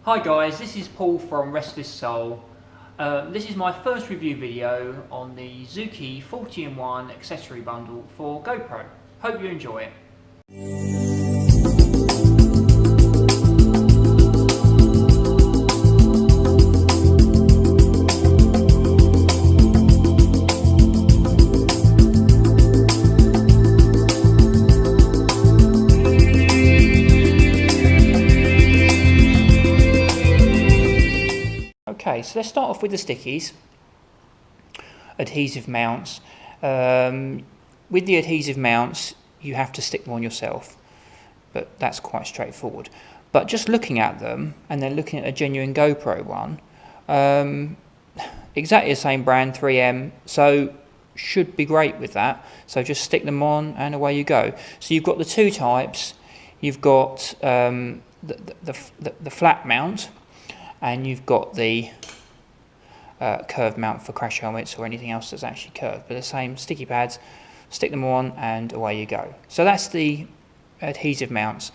Hi guys, this is Paul from Restless Soul. This is my first review video on the Zookki 40-in-1 accessory bundle for GoPro. Hope you enjoy it. Okay, so let's start off with the stickies, adhesive mounts. With the adhesive mounts, you have to stick them on yourself, but that's quite straightforward. But just looking at them, and then looking at a genuine GoPro one, exactly the same brand, 3M, so should be great with that. So just stick them on and away you go. So you've got the two types. You've got the flat mount, and you've got the curved mount for crash helmets or anything else that's actually curved, but the same sticky pads, stick them on and away you go. So that's the adhesive mounts,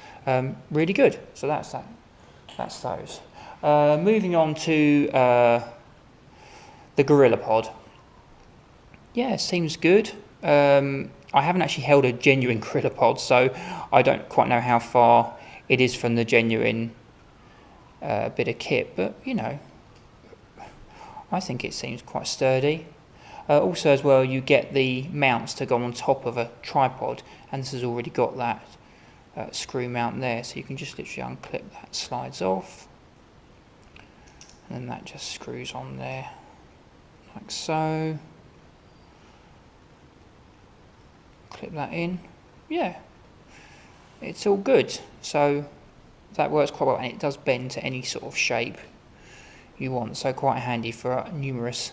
really good. So that's that. That's those. Moving on to the Gorilla Pod. Yeah, seems good. I haven't actually held a genuine Gorilla Pod, so I don't quite know how far it is from the genuine bit of kit, but you know, I think it seems quite sturdy. Also as well, you get the mounts to go on top of a tripod, and this has already got that screw mount there, so you can just literally unclip that, slides off, and then that just screws on there like so. Clip that in. Yeah, it's all good. So that works quite well, and it does bend to any sort of shape you want, so quite handy for numerous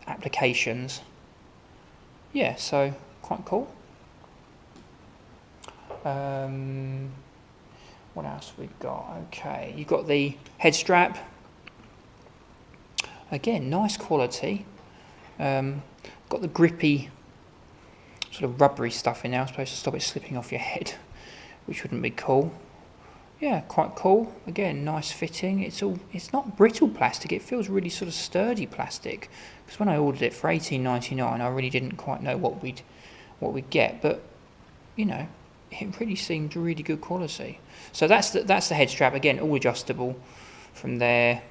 applications. Yeah, so quite cool. What else we've got? Okay, you've got the head strap. Again, nice quality. Got the grippy sort of rubbery stuff in there, I suppose, to stop it slipping off your head, which wouldn't be cool. Yeah, quite cool. Again, nice fitting. It's not brittle plastic. It feels really sort of sturdy plastic. Because when I ordered it for $18.99, I really didn't quite know what we'd get. But you know, it really seemed really good quality. So that's the head strap. Again, all adjustable from there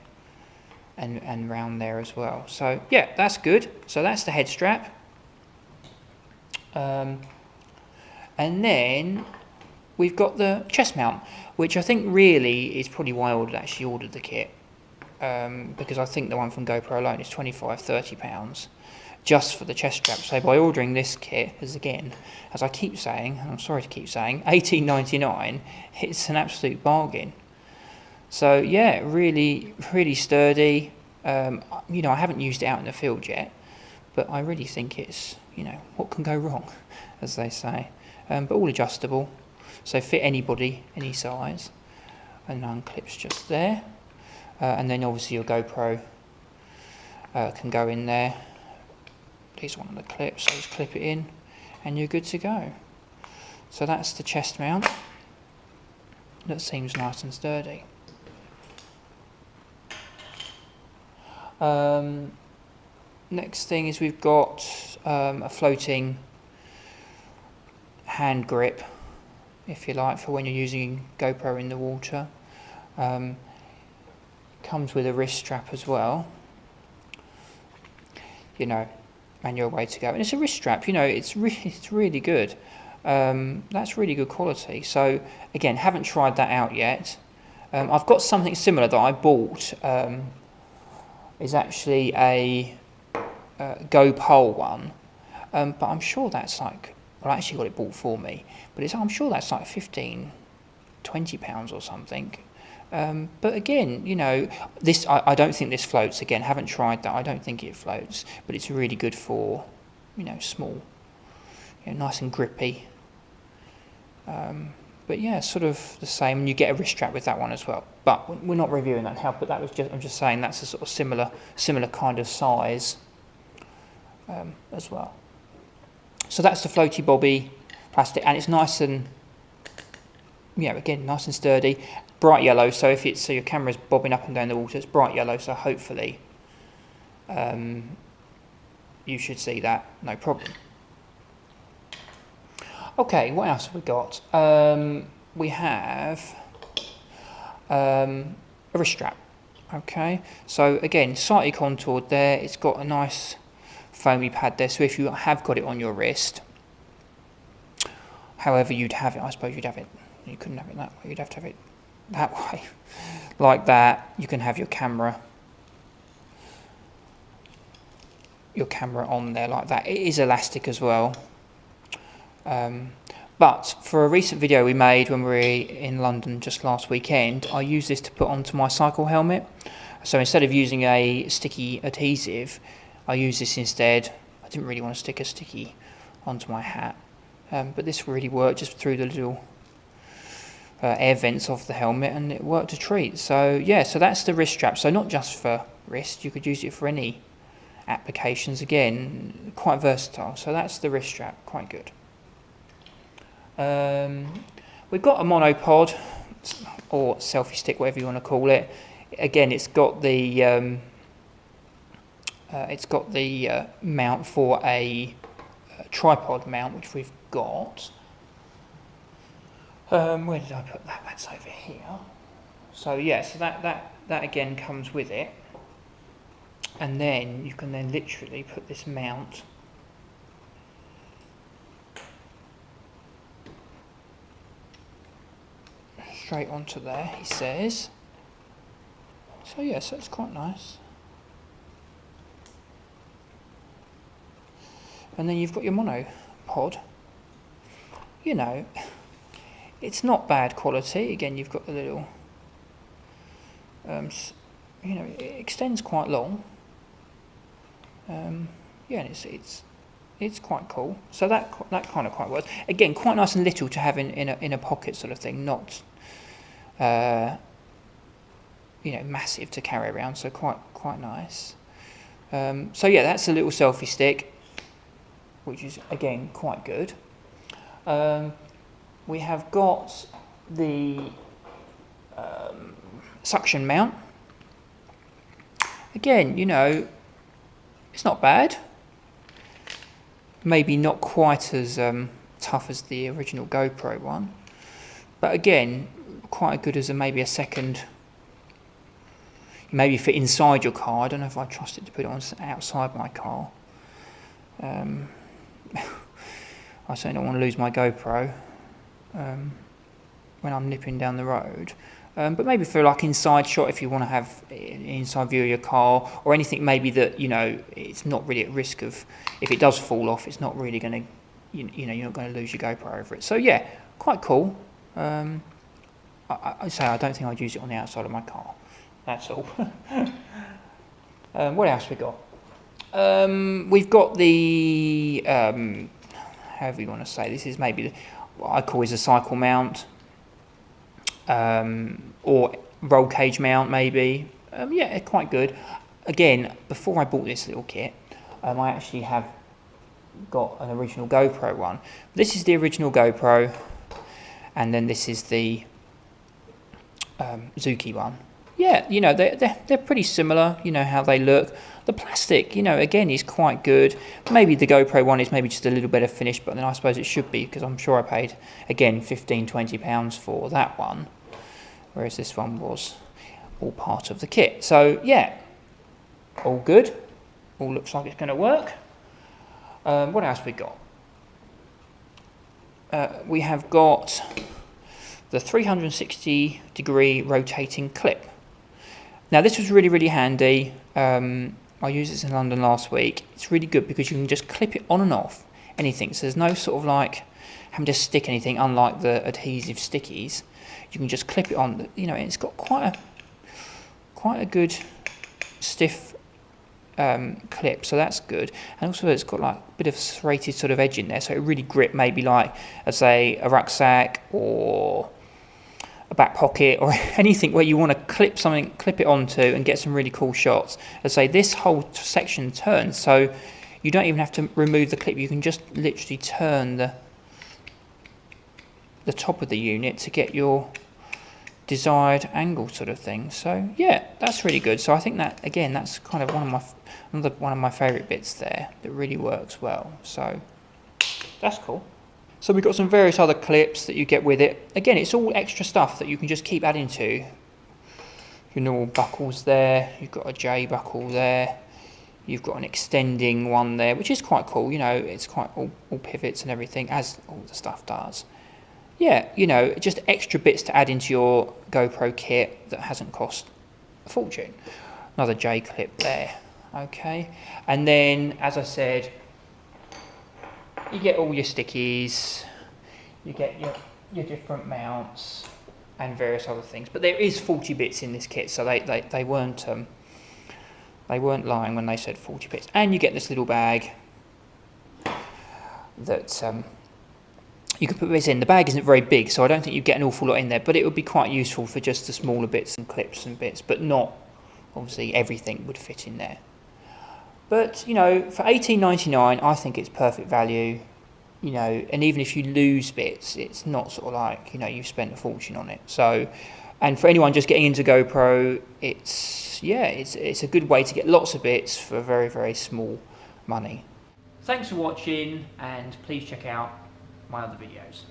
and round there as well. So yeah, that's good. So that's the head strap. And then we've got the chest mount, which I think really is probably why I actually ordered the kit, because I think the one from GoPro alone is £25–30 just for the chest strap. So by ordering this kit, as I keep saying, and I'm sorry to keep saying, $18.99, it's an absolute bargain. So yeah, really, really sturdy. You know, I haven't used it out in the field yet, but I really think it's, you know, what can go wrong, as they say. But all adjustable. So fit anybody, any size, and unclips just there, and then obviously your GoPro can go in there. These one of the clips, so just clip it in, and you're good to go. So that's the chest mount. That seems nice and sturdy. Next thing is we've got a floating hand grip, if you like, for when you're using GoPro in the water. Comes with a wrist strap as well, you know, and you're way to go. And it's a wrist strap, you know, it's really good. That's really good quality. So again, haven't tried that out yet. I've got something similar that I bought. Is actually a GoPro one, but I'm sure that's like, well, I actually got it bought for me, but I'm sure that's like £15–20 or something. But again, you know, this I don't think this floats. Again, haven't tried that. I don't think it floats, but it's really good for, you know, small, you know, nice and grippy. But yeah, sort of the same. And you get a wrist strap with that one as well. But we're not reviewing that now. But that was I'm just saying that's a sort of similar kind of size as well. So that's the floaty bobby plastic, and it's nice and, yeah, again, nice and sturdy. bright yellow. So if it's your camera's bobbing up and down the water, it's bright yellow. So hopefully, you should see that, no problem. Okay, what else have we got? We have a wrist strap. Okay, so again, slightly contoured there. It's got a nice foamy pad there. So if you have got it on your wrist, however you'd have it, I suppose you'd have it. You couldn't have it that way. You'd have to have it that way, like that. You can have your camera on there like that. It is elastic as well. But for a recent video we made when we were in London just last weekend, I used this to put onto my cycle helmet. So instead of using a sticky adhesive, I used this instead. I didn't really want to stick a sticky onto my hat, but this really worked just through the little air vents of the helmet, and it worked a treat. So yeah, so that's the wrist strap. So not just for wrist, you could use it for any applications. Again, quite versatile. So that's the wrist strap, quite good. We've got a monopod or selfie stick, whatever you want to call it. Again, it's got the mount for a tripod mount, which we've got. Where did I put that? That's over here. So yeah, so that again comes with it, and then you can then literally put this mount straight onto there, he says. So yeah, so it's quite nice. And then you've got your monopod. You know, it's not bad quality. Again, you've got the little, you know, it extends quite long. Yeah, and it's quite cool. So that kind of quite works. Again, quite nice and little to have in a pocket sort of thing. Not, you know, massive to carry around. So quite nice. So yeah, that's a little selfie stick, which is again quite good. We have got the suction mount. Again, you know, it's not bad. Maybe not quite as tough as the original GoPro one, but again, quite good as maybe a second. Maybe fit inside your car. I don't know if I trust it to put it on outside my car. I certainly don't want to lose my GoPro when I'm nipping down the road. But maybe for like inside shot, if you want to have an inside view of your car, or anything maybe that, you know, it's not really at risk of, if it does fall off, it's not really going to, you know, you're not going to lose your GoPro over it. So yeah, quite cool. I say I don't think I'd use it on the outside of my car. That's all. What else we got? We've got the, however you want to say, this is maybe what I call is a cycle mount, or roll cage mount maybe. Yeah, quite good. Again, before I bought this little kit, I actually have got an original GoPro one. This is the original GoPro, and then this is the Zookki one. Yeah, you know, they're pretty similar, you know, how they look. The plastic, you know, again, is quite good. Maybe the GoPro one is maybe just a little better finished, but then I suppose it should be, because I'm sure I paid, again, £15–20 for that one, whereas this one was all part of the kit. So, yeah, all good. All looks like it's going to work. What else we got? We have got the 360-degree rotating clip. Now, this was really, really handy. I used this in London last week. It's really good because you can just clip it on and off anything. So there's no sort of like having to stick anything, unlike the adhesive stickies. You can just clip it on. You know, it's got quite a good stiff clip, so that's good. And also it's got like a bit of serrated sort of edge in there, so it really grip maybe like, let's say, a rucksack or a back pocket or anything where you want to clip something, clip it onto and get some really cool shots. Let's say this whole section turns, so you don't even have to remove the clip. You can just literally turn the top of the unit to get your desired angle sort of thing. So yeah, that's really good. So I think that, again, that's kind of one of my favourite bits there that really works well. So that's cool. So we've got some various other clips that you get with it. Again, it's all extra stuff that you can just keep adding to. Your normal buckles there, you've got a J buckle there, you've got an extending one there, which is quite cool. You know, it's quite all pivots and everything, as all the stuff does. Yeah, you know, just extra bits to add into your GoPro kit that hasn't cost a fortune. Another J clip there, okay. And then, as I said, you get all your stickies, you get your different mounts and various other things. But there is 40 bits in this kit, so they weren't lying when they said 40 bits. And you get this little bag that you can put bits in. The bag isn't very big, so I don't think you get an awful lot in there, but it would be quite useful for just the smaller bits and clips and bits, but not, obviously, everything would fit in there. But, you know, for $18.99, I think it's perfect value, you know, and even if you lose bits, it's not sort of like, you know, you've spent a fortune on it. So, and for anyone just getting into GoPro, it's a good way to get lots of bits for very, very small money. Thanks for watching, and please check out my other videos.